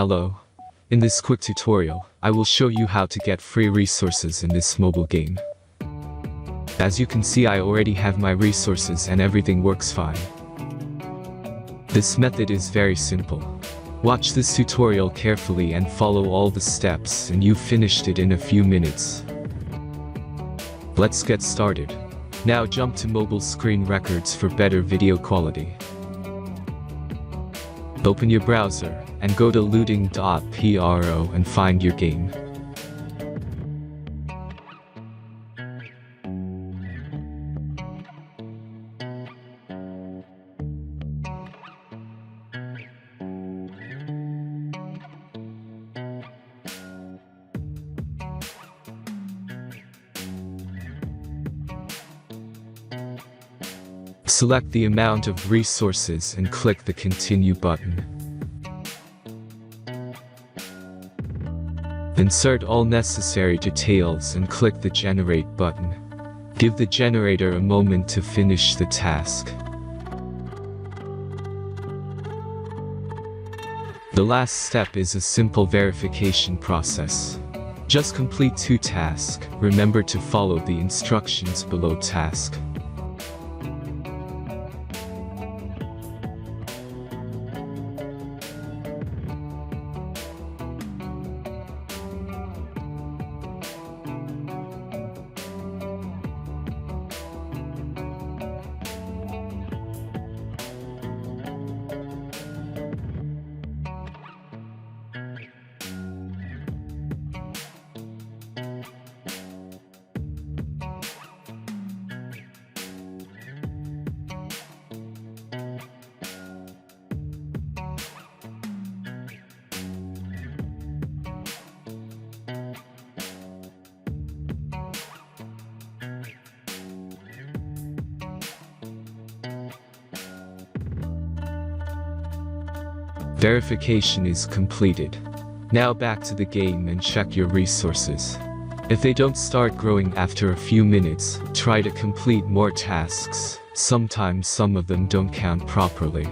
Hello. In this quick tutorial, I will show you how to get free resources in this mobile game. As you can see, I already have my resources and everything works fine. This method is very simple. Watch this tutorial carefully and follow all the steps and you've finished it in a few minutes. Let's get started. Now jump to mobile screen records for better video quality. Open your browser and go to looting.pro and find your game. Select the amount of resources and click the Continue button. Insert all necessary details and click the Generate button. Give the generator a moment to finish the task. The last step is a simple verification process. Just complete 2 tasks. Remember to follow the instructions below task. Verification is completed. Now back to the game and check your resources. If they don't start growing after a few minutes, try to complete more tasks. Sometimes some of them don't count properly.